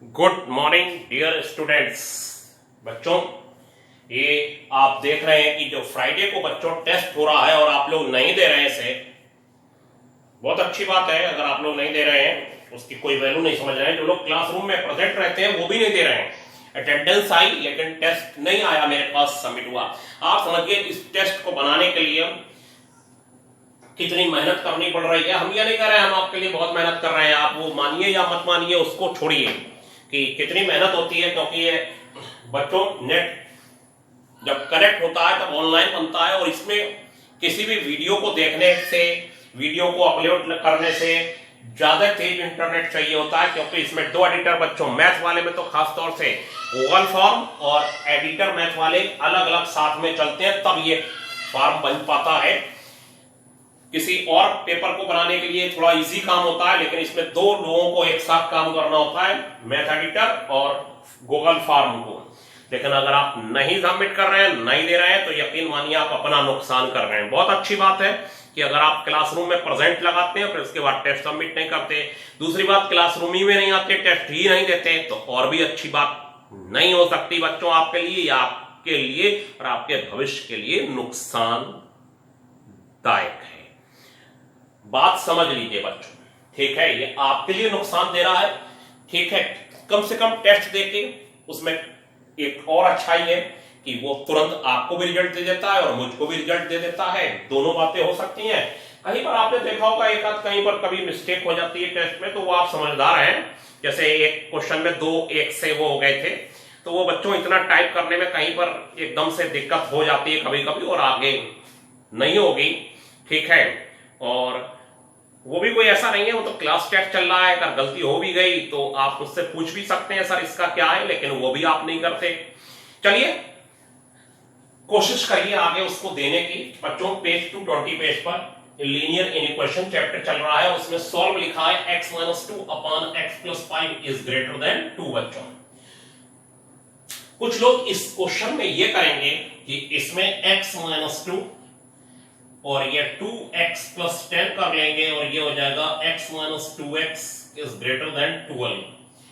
Good morning dear students. बच्चों, ये आप देख रहे हैं कि जो फ्राइडे को बच्चों टेस्ट हो रहा है और आप लोग नहीं दे रहे हैं इसे, बहुत अच्छी बात है। अगर आप लोग नहीं दे रहे हैं उसकी कोई वैल्यू नहीं समझ रहे हैं। जो लोग क्लासरूम में प्रेजेंट रहते हैं वो भी नहीं दे रहे हैं। अटेंडेंस आई लेकिन टेस्ट नहीं आया, मेरे पास सबमिट हुआ। आप समझिए इस टेस्ट को बनाने के लिए कितनी मेहनत करनी पड़ रही है। हम ये नहीं कर रहे हैं हम आपके लिए बहुत मेहनत कर रहे हैं, आप वो मानिए या मत मानिए उसको छोड़िए कि कितनी मेहनत होती है, क्योंकि ये बच्चों नेट जब कनेक्ट होता है तब ऑनलाइन बनता है और इसमें किसी भी वीडियो को देखने से, वीडियो को अपलोड करने से ज्यादा तेज इंटरनेट चाहिए होता है, क्योंकि इसमें दो एडिटर बच्चों, मैथ वाले में तो खास तौर से गूगल फॉर्म और एडिटर मैथ वाले अलग अलग साथ में चलते हैं, तब ये फॉर्म बन पाता है। किसी और पेपर को बनाने के लिए थोड़ा इजी काम होता है, लेकिन इसमें दो लोगों को एक साथ काम करना होता है, मैथ एडिटर और गूगल फॉर्म को। लेकिन अगर आप नहीं सबमिट कर रहे हैं, नहीं दे रहे हैं, तो यकीन मानिए आप अपना नुकसान कर रहे हैं। बहुत अच्छी बात है कि अगर आप क्लासरूम में प्रेजेंट लगाते हैं फिर उसके बाद टेस्ट सबमिट नहीं करते, दूसरी बात क्लासरूम ही में नहीं आते, टेस्ट ही नहीं देते, तो और भी अच्छी बात नहीं हो सकती बच्चों आपके लिए या आपके लिए और आपके भविष्य के लिए नुकसानदायक है। बात समझ लीजिए बच्चों, ठीक है, ये आपके लिए नुकसान दे रहा है, ठीक है। कम से कम टेस्ट देके उसमें एक और अच्छाई है कि वो तुरंत आपको भी रिजल्ट दे देता है और मुझको भी रिजल्ट दे देता है। दोनों बातें हो सकती हैं। कहीं पर आपने देखा होगा एक आध कहीं पर कभी मिस्टेक हो जाती है टेस्ट में, तो वो आप समझदार हैं। जैसे एक क्वेश्चन में 2 1 से वो हो गए थे, तो वो बच्चों इतना टाइप करने में कहीं पर एकदम से दिक्कत हो जाती है कभी कभी और आगे नहीं होगी, ठीक है। और वो भी कोई ऐसा नहीं है, वो तो क्लास टेस्ट चल रहा है, अगर गलती हो भी गई तो आप मुझसे पूछ भी सकते हैं सर इसका क्या है, लेकिन वो भी आप नहीं करते। चलिए कोशिश करिए आगे उसको देने की। बच्चों पेज 220 पेज पर लीनियर इनइक्वेशन चैप्टर चल रहा है, उसमें सॉल्व लिखा है x - 2 upon x + 5 is greater then 2। बच्चों कुछ लोग इस क्वेश्चन में ये करेंगे कि इसमें x - 2 और ये 2x + 10 कर लेंगे और ये हो जाएगा x - 2x is greater then 12,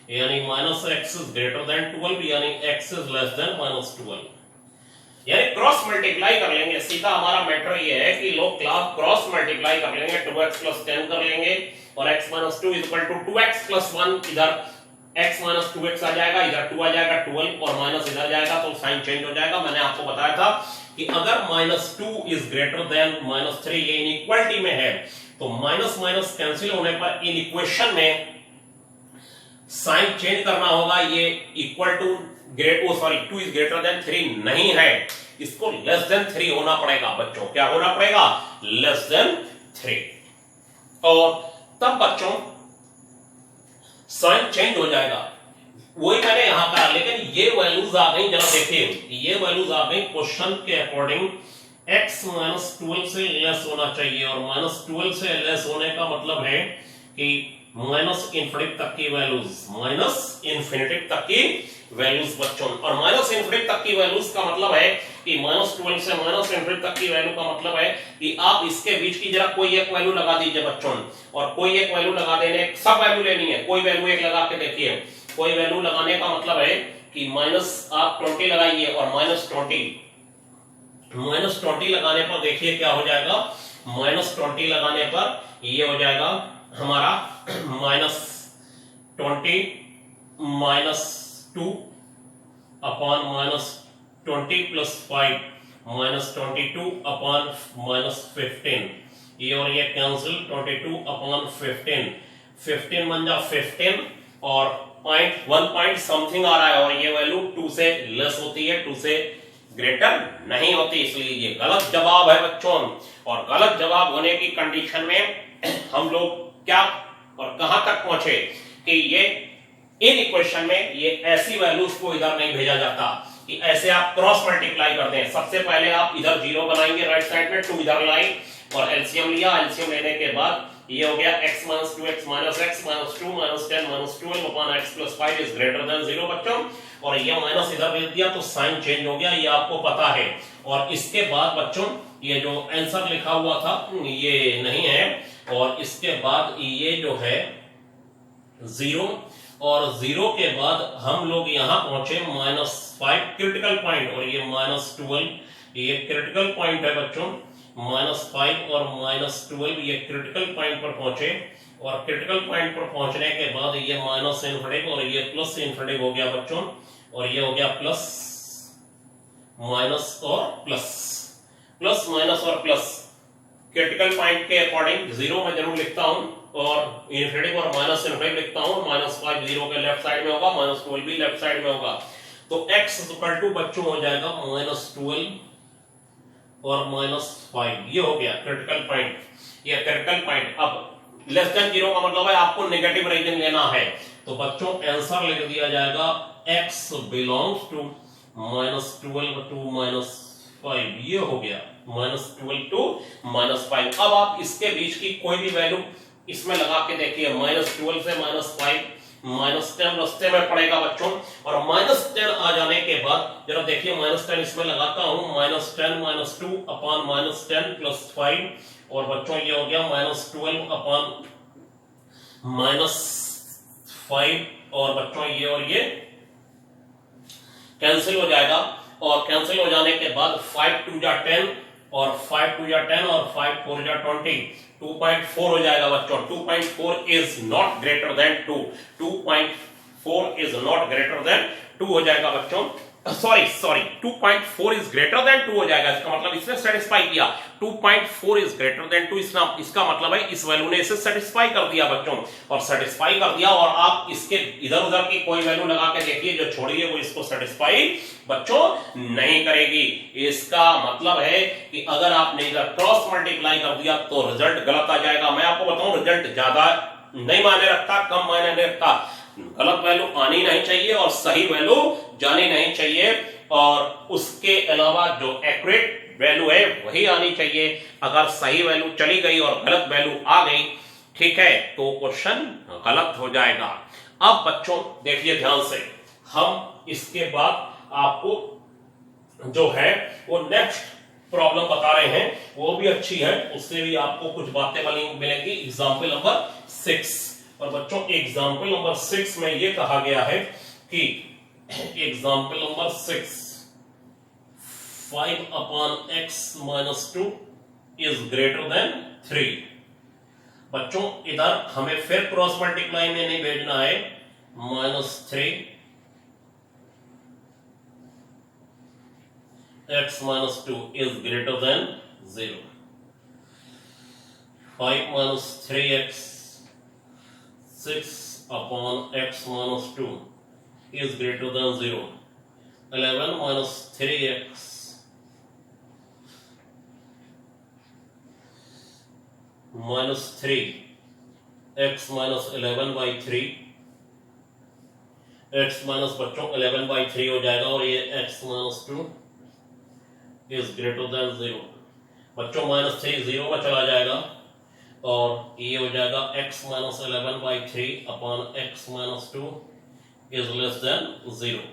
यानी -x इज ग्रेटर देन 12, यानी x इज लेस देन -12, यानी क्रॉस मल्टीप्लाई कर लेंगे। सीधा हमारा मैटर ये है कि लोग क्लास क्रॉस मल्टीप्लाई कर लेंगे, 2x + 10 कर लेंगे और x - 2 = 2x + 1, इधर x - 2x आ जाएगा, इधर 2 आ जाएगा, 12 और माइनस इधर जाएगा तो साइन चेंज हो जाएगा। मैंने आपको बताया था कि अगर -2 इज ग्रेटर देन -3, ये इनइक्वालिटी में है, तो माइनस माइनस कैंसिल होने पर इन इक्वेशन में साइन चेंज करना होगा। ये equal to 2 is greater than 3 नहीं है, इसको लेस देन 3 होना पड़ेगा बच्चों। क्या होना पड़ेगा? Less than 3। और तब बच्चों साइन चेंज हो जाएगा। वही मैंने यहां कहा, लेकिन ये वैल्यूज आ गई, जरा देखिए ये वैल्यूज आ गई क्वेश्चन के अकॉर्डिंग x - 12 से लेस होना चाहिए, और -12 से लेस होने का मतलब है कि -∞ तक की वैल्यूज, -∞ तक की वैल्यूज बच्चों। और -∞ तक की वैल्यूज का मतलब है कि -12 से -∞ तक की वैल्यू का मतलब है कि आप इसके बीच की जरा कोई एक वैल्यू लगा दीजिए बच्चों, और कोई एक वैल्यू लगा देने, सब वैल्यू लेनी है, कोई वैल्यू एक लगा के देखिए। कोई वैल्यू लगाने का मतलब है कि आप 20 लगाइए और -20 लगाने पर देखिए क्या हो जाएगा। -20 लगाने पर ये हो जाएगा हमारा -20 -2 अपॉन -20 + 5 -22 अपॉन -15, ये और ये कैंसिल, 22 अपॉन 15 बन जा 15 और वन पॉइंट समथिंग आ रहा है, और ये वैल्यू 2 से लेस होती है, 2 से ग्रेटर नहीं होती, इसलिए ये गलत जवाब है बच्चों। और गलत जवाब होने की कंडीशन में हम लोग क्या और कहां तक पहुंचे कि ये इन इक्वेशन में ये ऐसी वैल्यूज को इधर नहीं भेजा जाता कि ऐसे आप क्रॉस मल्टीप्लाई कर दें। सबसे पहले आप इधर 0 बनाएंगे राइट साइड में, 2 इधर लाई और एलसीएम लिया। एलसीएम लेने के बाद ये हो गया x - 2x - x - 2 - 10 - 12 upon x + 5 is greater then 0 बच्चों। और ये माइनस इधर भेज दिया तो साइन चेंज हो गया, ये आपको पता है। और इसके बाद बच्चों ये जो आंसर लिखा हुआ था ये नहीं है, और इसके बाद ये जो है 0 और 0 के बाद हम लोग यहां पहुंचे -5 क्रिटिकल पॉइंट, और ये -12 ये क्रिटिकल पॉइंट है बच्चों। -5 और -12 ये क्रिटिकल पॉइंट पर पहुंचे, और क्रिटिकल पॉइंट पर पहुंचने के बाद ये माइनस इन्फिनिटी और ये प्लस इन्फिनिटी हो गया बच्चों, और ये हो गया प्लस माइनस और प्लस, प्लस माइनस और प्लस। क्रिटिकल पॉइंट के अकॉर्डिंग 0 में जरूर लिखता हूं, और इन्फिनिटी और माइनस इन्फिनिटी लिखता हूं। -5 0 के लेफ्ट साइड में होगा, -12 भी लेफ्ट साइड में होगा। तो x इक्वल टू बच्चों हो जाएगा -12 और -5। ये हो गया क्रिटिकल पॉइंट, ये क्रिटिकल पॉइंट। अब लेस देन 0 का मतलब है आपको नेगेटिव रीजन लेना है, तो बच्चों आंसर लिख दिया जाएगा x बिलोंग्स टू -12 टू -5। ये हो गया -12 टू -5। अब आप इसके बीच की कोई भी वैल्यू इसमें लगा के देखिए, -12 से -5, -10 रास्ते में पड़ेगा बच्चों, और -10 आ जाने के बाद जरा देखिए -10 इसमें लगाता हूं, -10 -2 अपॉन -10 प्लस 5, और बच्चों ये हो गया -12 अपॉन -5, और बच्चों ये और ये कैंसिल हो जाएगा, और कैंसिल हो जाने के बाद 5 2 जा 10 और 5 2 जा 10 और 5 4 जा 20, 2.4 हो जाएगा बच्चों। 2.4 is not greater than 2, 2.4 is not greater than 2 हो जाएगा बच्चों। सॉरी 2.4 इज ग्रेटर देन 2 हो जाएगा। इसका मतलब इसने सेटिस्फाई किया। 2.4 इज ग्रेटर देन 2, इसका मतलब है इस वैल्यू ने इसे सेटिस्फाई कर दिया बच्चों, और सेटिस्फाई कर दिया। और आप इसके इधर उधर की कोई वैल्यू लगा के देखिए, जो छोड़िए वो इसको सेटिस्फाई बच्चों नहीं करेगी। इसका मतलब है कि अगर आपने इधर क्रॉस मल्टीप्लाई कर दिया तो रिजल्ट गलत आ जाएगा। मैं आपको बताऊं, रिजल्ट ज्यादा नहीं मायने रखता, कम मायने नहीं रखता। गलत वैल्यू आनी नहीं चाहिए और सही वैल्यू जानी नहीं चाहिए, और उसके अलावा जो एक्यूरेट वैल्यू है वही आनी चाहिए। अगर सही वैल्यू चली गई और गलत वैल्यू आ गई, ठीक है, तो क्वेश्चन गलत हो जाएगा। अब बच्चों देखिए ध्यान से, हम इसके बाद आपको जो है वो नेक्स्ट प्रॉब्लम बता रहे हैं, वो भी अच्छी है, उससे भी आपको कुछ बातें मिलेंगी। एग्जाम्पल नंबर 6, और बच्चों एग्जाम्पल नंबर 6 में ये कहा गया है कि example number 6 5 upon x minus 2 is greater than 3। बच्चों इधर हमें फिर क्रॉस मल्टीप्लाई में नहीं भेजना है, -3 x minus 2 is greater then 0। 5 minus 3x 6 upon x minus 2 is greater than 0. 11 minus 3x minus 3 x minus 11 by 3 x minus बच्चों 11 by 3 हो जाएगा, और ये x minus 2 is greater than 0। बच्चों -3 0 में चला जाएगा, और ये हो जाएगा x minus 11 by 3 upon x minus 2 is less than 0।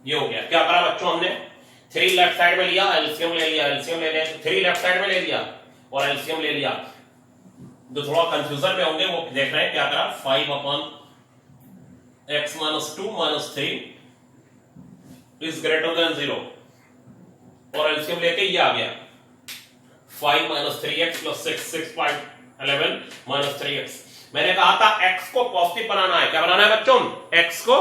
ये हो गया। क्या करा बच्चों हमने, 3 लेफ्ट साइड में लिया, एलसीएम ले लिया, एलसीएम ले लिया, 3 लेफ्ट साइड में ले लिया और एलसीएम ले लिया। जो थोड़ा कंफ्यूजन में होंगे वो देख रहे हैं क्या करा, 5 upon x minus 2 minus 3 is greater than 0, और एलसीएम लेके ये आ गया 5 minus 3x plus 6.11 minus 3x। मैंने कहा था x को पॉजिटिव बनाना है। क्या बनाना है बच्चों, x को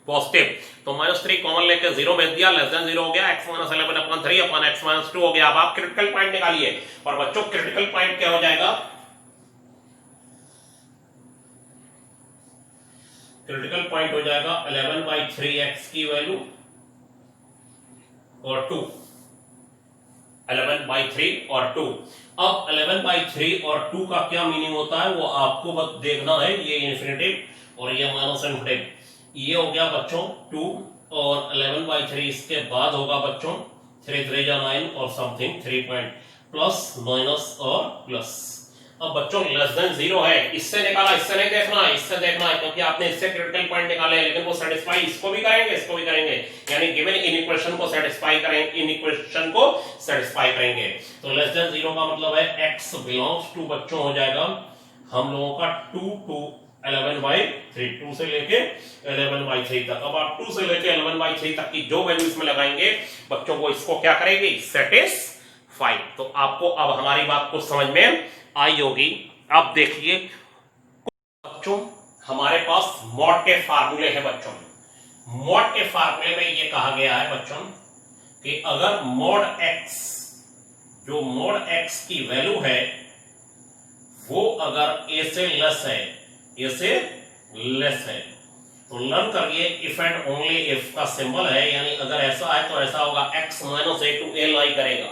पॉजिटिव। तो -3 कॉमन लेके 0 भेज दिया, लेस देन 0 हो गया, x minus 11 upon 3 upon x minus 2 हो गया। अब आप क्रिटिकल पॉइंट निकालिए, और बच्चों क्रिटिकल पॉइंट क्या हो जाएगा, क्रिटिकल पॉइंट हो जाएगा 11 by 3x की वैल्यू और 2, 11 by 3 और 2। अब 11 by 3 और 2 का क्या मीनिंग होता है वो आपको बस देखना है। ये इन्फिनिटिव और ये माइनस इन्फिनिटिव। ये हो गया बच्चों 2, और 11 by 3 इसके बाद होगा बच्चों 3 3 जा 9 और समथिंग 3 पॉइंट, प्लस माइनस और प्लस। अब बच्चों लेस देन 0 है, इससे निकाला, इससे नहीं देखना है, इससे देखना है, क्योंकि आपने इससे क्रिटिकल पॉइंट निकाले, लेकिन वो सेटिस्फाई इसको भी करेंगे, इसको भी करेंगे, यानी गिवन इन इक्वेशन को सेटिस्फाई करेंगे, इन इक्वेशन को सेटिस्फाई करेंगे। तो लेस देन 0 का मतलब है x बिलोंग्स टू बच्चों हो जाएगा हम लोगों का 2 to 11/3, 2 से लेके 11/3 तक। अब आप 2 से लेके 11/3 तक की जो वैल्यू इसमें लगाएंगे बच्चों को इसको क्या करेगी, सेटिस्फाई। तो आपको अब हमारी बात को समझ में आई होगी। अब देखिए बच्चों, हमारे पास मॉड के फार्मूले हैं बच्चों। मॉड के फार्मूले में ये कहा गया है बच्चों कि अगर मॉड एक्स, जो मॉड एक्स की वैल्यू है वो अगर ए से लेस है, ए से लेस है, तो लर्न करिए इफ एंड ओनली इफ का सिंबल है, यानी अगर ऐसा है तो ऐसा होगा x माइनस ए टू ए लाई करेगा।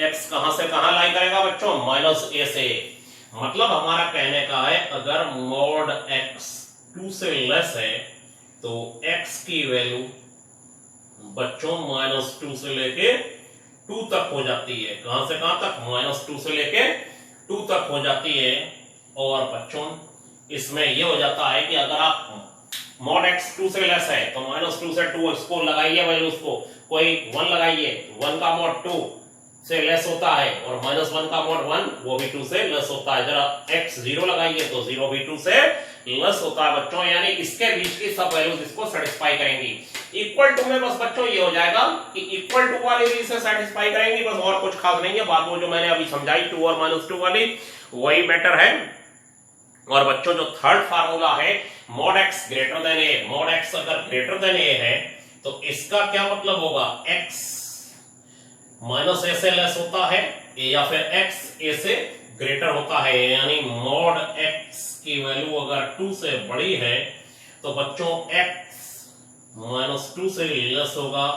x कहां से कहां लाई करेगा बच्चों, माइनस ए से। मतलब हमारा कहने का है अगर मॉड x 2 से लेस है तो x की वैल्यू बच्चों -2 से लेके 2 तक हो जाती है। कहां से कहां तक, -2 से लेके 2 तक हो जाती है। और बच्चों इसमें यह हो जाता है कि अगर आप मॉड x 2 से लेस है तो -2 से 2 इसको लगाइए वैल्यू, उसको कोई 1 लगाइए, 1 का मॉड 2 से लेस होता है और -1 का मॉड 1 वो भी 2 से लेस होता है। जरा x 0 लगाइए तो 0 भी 2 से लेस होता है बच्चों, यानी इसके बीच की सब वैल्यूज इसको सेटिस्फाई करेंगी। इक्वल टू में बस बच्चों ये हो जाएगा कि इक्वल टू वाली भी इसे सेटिस्फाई करेंगी, बस और कुछ खास नहीं है। बात वो जो मैंने अभी समझाई 2 और -2 वाली वही मैटर है। और बच्चों जो थर्ड फार्मूला है मॉड x ग्रेटर देन ए, मॉड x अगर ग्रेटर देन ए है तो इसका क्या मतलब होगा, x माइनस ए से लेस होता है या फिर x ए से ग्रेटर होता है, यानी मॉड x की वैल्यू अगर 2 से बड़ी है तो बच्चों x -2 से लेस होगा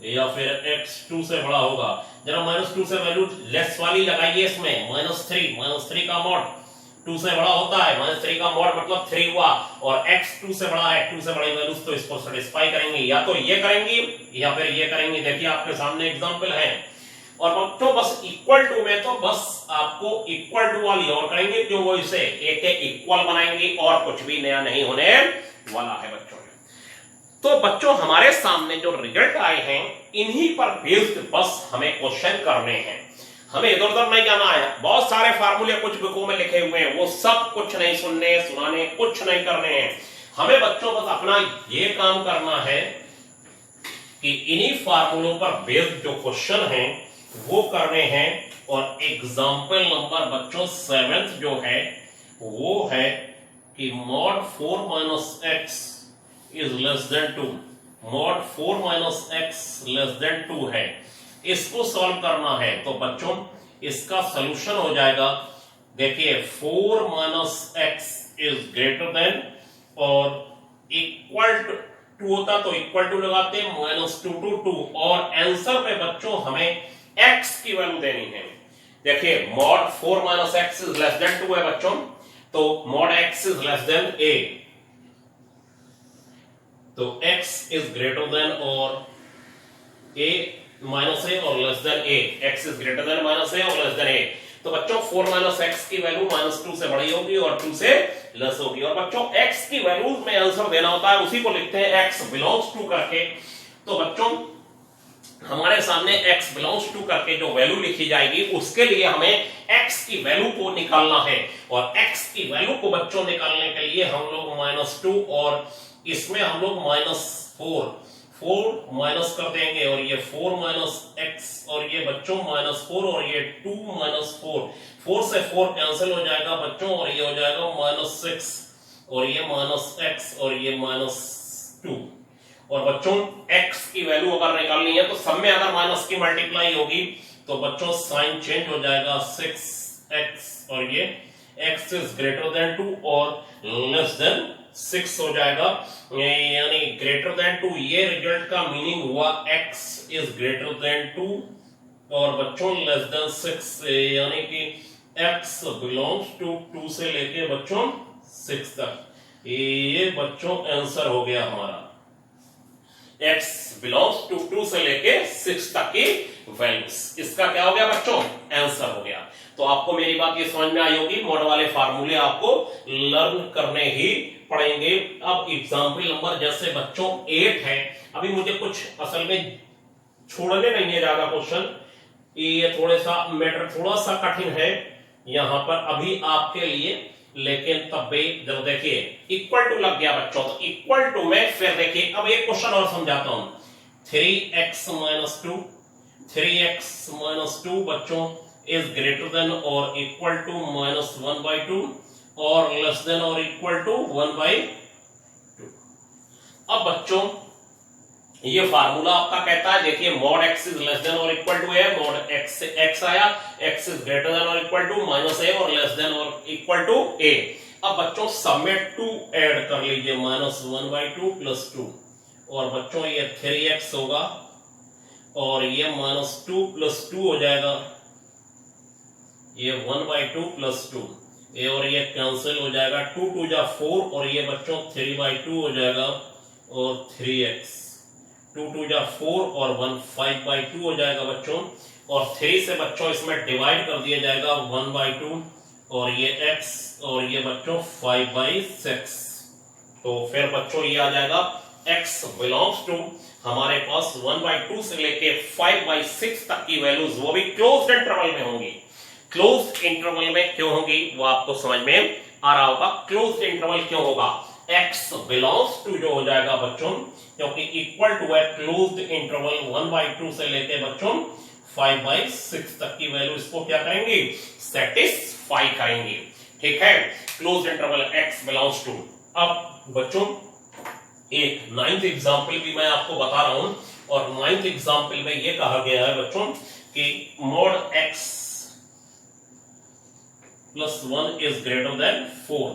या फिर x 2 से बड़ा होगा। जरा -2 से वैल्यू लेस वाली लगाइए इसमें, -3 का मॉड 2 से बड़ा होता है, -3 का मॉड मतलब 3 हुआ, और x 2 से बड़ा है, 2 से बड़ी वैल्यूज तो इसको सेटिस्फाई करेंगी, या तो ये करेंगी या फिर ये करेंगी। देखिए आपके सामने एग्जांपल है। और बच्चों बस इक्वल टू में तो बस आपको इक्वल टू वाली और करेंगे, जो वो इसे ए के इक्वल बनाएंगे और कुछ भी नया नहीं होने वाला है बच्चों। तो बच्चों हमारे सामने जो रिजल्ट आए हैं इन्हीं पर बेस्ड बस हमें क्वेश्चन करने हैं, हमें इधर उधर नहीं जाना है। बहुत सारे फार्मूले कुछ बुकों में लिखे हुए हैं, वो सब कुछ नहीं सुनने सुनाने, कुछ नहीं करने हैं। हमें बच्चों बस अपना ये काम करना है कि इन्हीं फार्मूलों पर बेस्ड जो क्वेश्चन हैं वो करने हैं। और एग्जाम्पल नंबर बच्चों 7th जो है वो है कि mod 4 minus x is less then 2, mod 4 minus x less than 2 है, इसको सॉल्व करना है। तो बच्चों इसका सॉल्यूशन हो जाएगा, देखिए 4 minus x is greater than और इक्वल टू होता तो इक्वल टू लगाते, -2 to 2, और आंसर में बच्चों हमें x की वैल्यू देनी है। देखिए mod 4 minus x is less then 2 है बच्चों, तो mod x is less then a, तो x इज ग्रेटर देन और a माइनस a और less then a, x is greater then minus a और लेस देन a। तो बच्चों 4 minus x की वैल्यू -2 से बड़ी होगी और 2 से लेस होगी। और बच्चों x की वैल्यू में आंसर देना होता है, उसी को लिखते हैं x बिलोंग्स टू करके। तो बच्चों हमारे सामने x बिलोंग्स टू करके जो वैल्यू लिखी जाएगी उसके लिए हमें x की वैल्यू को निकालना है, और x की वैल्यू को बच्चों निकालने के लिए हम लोग -2 और इसमें हम लोग -4 माइनस कर देंगे, और ये 4 माइनस एक्स और ये बच्चों -4 और ये 2 माइनस 4 से 4 कैंसिल हो जाएगा बच्चों, और ये हो जाएगा -6 और ये -x और ये -2। और बच्चों x की वैल्यू अगर निकालनी है तो सब में अगर माइनस की मल्टीप्लाई होगी तो बच्चों साइन चेंज हो जाएगा, 6x और ये x इज ग्रेटर देन 2 और लेस देन 6 हो जाएगा, यानी ग्रेटर देन 2। ये रिजल्ट का मीनिंग हुआ x इज ग्रेटर देन 2 और बच्चों लेस देन 6, यानी कि x बिलोंग्स टू 2 से लेके बच्चों 6 तक। ये बच्चों आंसर हो गया हमारा, x बिलोंग्स टू 2 से लेके 6 तक की वैल्यूज, इसका क्या हो गया बच्चों, आंसर हो गया। तो आपको मेरी बात ये समझ में आई होगी, मॉड वाले फार्मूले आपको लर्न करने ही पड़ेंगे। अब एग्जाम्पल नंबर जैसे बच्चों 8 है, अभी मुझे कुछ असल में छोड़ने नहीं है ज्यादा क्वेश्चन, ये थोड़ा सा मैटर थोड़ा सा कठिन है यहाँ पर अभी आपके लिए, लेकिन तब भी जब देखिए इक्वल टू लग गया बच्चों, तो इक्वल टू में फिर देखिए अब एक क्वेश्चन और समझाता हूं। 3x minus two, 3x minus two बच्चों इज ग्रेटर देन और इक्वल टू माइनस 1/2 और लेस देन और इक्वल टू 1/2। अब बच्चों ये फार्मूला आपका कहता है, देखिए mod x is less than और equal to a, mod x आया, x इज ग्रेटर देन और इक्वल टू माइनस a और लेस देन और इक्वल टू a। अब बच्चों सब में 2 ऐड कर लीजिए, माइनस 1/2 प्लस 2, और बच्चों ये 3x होगा और ये माइनस 2 प्लस 2 हो जाएगा, ये 1/2 प्लस 2, ये और ये कैंसिल हो जाएगा, 2 2 जा 4 और ये बच्चों 3/2 हो जाएगा और 3x, 2 2 जा 4 और 1 5/2 हो जाएगा बच्चों, और 3 से बच्चों इसमें डिवाइड कर दिया जाएगा 1/2 और ये x और ये बच्चों 5/6। तो फिर बच्चों ये आ जाएगा x बिलोंग्स टू हमारे पास 1/2 से लेके 5/6 तक की वैल्यूज वो भी क्लोज्ड इंटरवल में होंगी। क्लोज्ड इंटरवल में क्यों होंगी वो आपको समझ में आ रहा होगा। क्लोज्ड इंटरवल क्यों होगा, x बिलोंग्स टू जो हो जाएगा बच्चों, क्योंकि इक्वल टू है क्लोज्ड इंटरवल 1/2 से लेके बच्चों 5/6 तक की वैल्यू इसको क्या करेंगे, सेटिस्फाई करेंगे। ठीक है, closed interval x belongs to. अब बच्चों एक 9th एग्जांपल भी मैं आपको बता रहा हूं, और 9th एग्जांपल में ये कहा गया है बच्चों कि mod x plus 1 is greater then 4,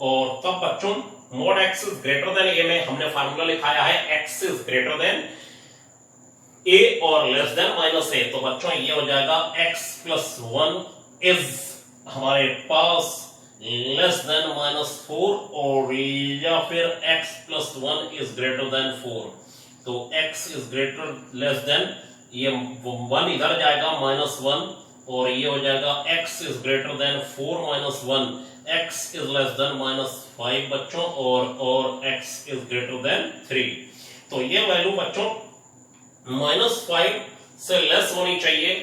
और तब बच्चों mod x is greater then a में हमने फार्मूला लिखाया है x is greater then a और लेस देन माइनस a। तो बच्चों ये हो जाएगा x प्लस 1 इज हमारे पास लेस देन माइनस 4, और या फिर x plus 1 is greater then 4। तो x is greater less than, ये 1 इधर जाएगा माइनस 1, और ये हो जाएगा x is greater then 4 minus 1, x is less then minus 5 बच्चों, और x इज ग्रेटर देन 3। तो ये वैल्यू बच्चों माइनस 5 से लेस होनी चाहिए,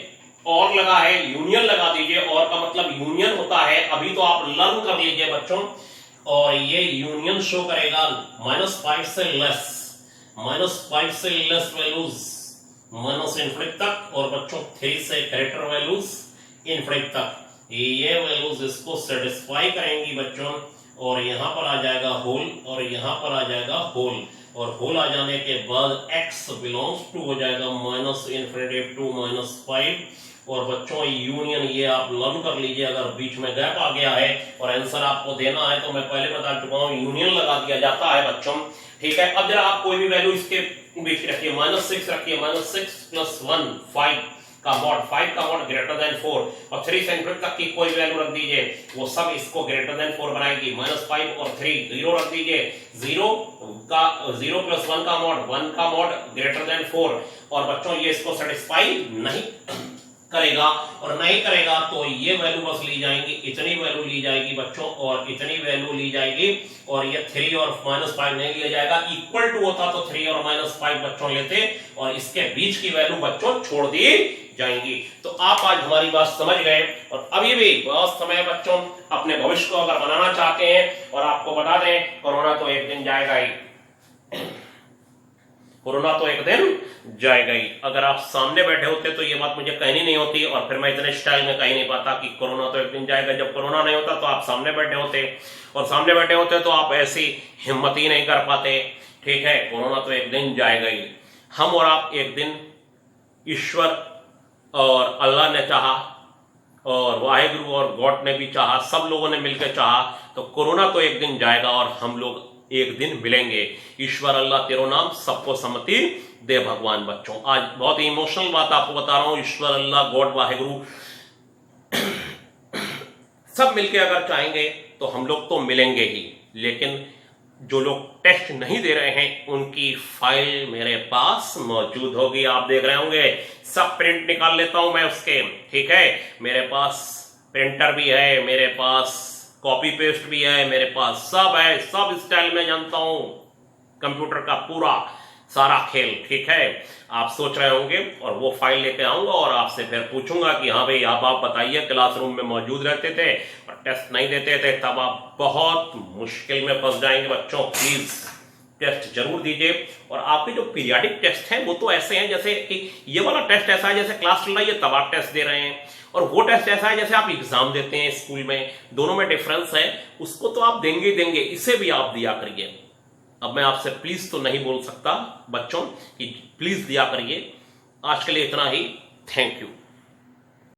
और लगा है यूनियन लगा दीजिए, और का मतलब यूनियन होता है, अभी तो आप लर्न कर लीजिए बच्चों, और ये यूनियन शो करेगा माइनस 5 से लेस, माइनस 5 से लेस वैल्यूज माइनस इनफिनिटी तक, और बच्चों 3 से ग्रेटर वैल्यूज इनफिनिटी तक, ये वैल्यूज इसको सेटिस्फाई करेंगी बच्चों, और यहां पर आ जाएगा होल, और यहां पर आ जाएगा होल, और होल आ जाने के बाद x बिलोंग्स टू हो जाएगा माइनस इनफिनिटी टू माइनस 5, और बच्चों यूनियन ये आप लर्न कर लीजिए, अगर बीच में गैप आ गया है और आंसर आपको देना है तो मैं पहले बता चुका हूं यूनियन लगा दिया जाता है बच्चों। ठीक है, अब जरा आप कोई भी वैल्यू इसके बीच रखिए, माइनस 6 रखिए, माइनस 6 प्लस 1 5 का मॉड, 5 का मॉड ग्रेटर देन 4, और 3 से इनफिनिटी तक की कोई वैल्यू रख दीजिए, वो सब इसको ग्रेटर देन 4 बनाएगी। माइनस 5 और 3 0 रख दीजिए, 0 प्लस 1 का मॉड, 1 का मॉड ग्रेटर देन 4, और बच्चों ये इसको सेटिस्फाई नहीं करेगा, और नहीं करेगा तो ये वैल्यू बस ली जाएंगी, इतनी वैल्यू ली जाएगी बच्चों, और इतनी वैल्यू ली जाएगी, और ये 3 और माइनस 5 नहीं लिया जाएगा। इक्वल टू होता तो 3 और माइनस 5 बच्चों लेते, और इसके बीच की वैल्यू बच्चों छोड़ दी जाएंगी। तो आप आज हमारी बात समझ गए, और अभी भी बहुत समय बच्चों अपने भविष्य को अगर बनाना चाहते हैं, और आपको बता दें कोरोना तो एक दिन जाएगा ही, कोरोना तो एक दिन जाएगा ही। अगर आप सामने बैठे होते तो ये बात मुझे कहनी नहीं होती, और फिर मैं इतने स्टाइल में कह नहीं पाता कि कोरोना तो एक दिन जाएगा। जब कोरोना नहीं होता तो आप सामने बैठे होते, और सामने बैठे होते तो आप ऐसी हिम्मत ही नहीं कर पाते। ठीक है, कोरोना तो एक दिन जाएगा ही। हम और आप एक दिन, ईश्वर और अल्लाह ने चाहा, और वाहिगुरु और गॉड ने भी चाहा, सब लोगों ने मिलकर चाहा, तो कोरोना तो एक दिन जाएगा और हम लोग एक दिन मिलेंगे। ईश्वर अल्लाह तेरो नाम, सबको सम्मति दे भगवान। बच्चों आज बहुत ही इमोशनल बात आपको बता रहा हूं, ईश्वर अल्लाह गॉड वाहिगुरु सब मिलके अगर चाहेंगे तो हम लोग तो मिलेंगे ही, लेकिन जो लोग टेस्ट नहीं दे रहे हैं उनकी फाइल मेरे पास मौजूद होगी। आप देख रहे होंगे, सब प्रिंट निकाल लेता हूं मैं उसके। ठीक है, मेरे पास प्रिंटर भी है, मेरे पास कॉपी पेस्ट भी है, मेरे पास सब है, सब स्टाइल में जानता हूं कंप्यूटर का पूरा सारा खेल। ठीक है, आप सोच रहे होंगे, और वो फाइल लेके आऊंगा और आपसे फिर पूछूंगा कि हाँ भाई आप बताइए क्लासरूम में मौजूद रहते थे और टेस्ट नहीं देते थे तब आप बहुत मुश्किल में फंस जाएंगे बच्चों। प्लीज टेस्ट जरूर दीजिए। और आपके जो पीरियाडिक टेस्ट हैं वो तो ऐसे हैं जैसे कि ये वाला टेस्ट ऐसा है जैसे क्लास चल रही है तब आप टेस्ट दे रहे हैं, और वो टेस्ट ऐसा है जैसे आप एग्जाम देते हैं स्कूल में, दोनों में डिफरेंस है। उसको तो आप देंगे ही देंगे, इसे भी आप दिया करिए। अब मैं आपसे प्लीज तो नहीं बोल सकता बच्चों कि प्लीज दिया करिए। आज के लिए इतना ही। Thank you.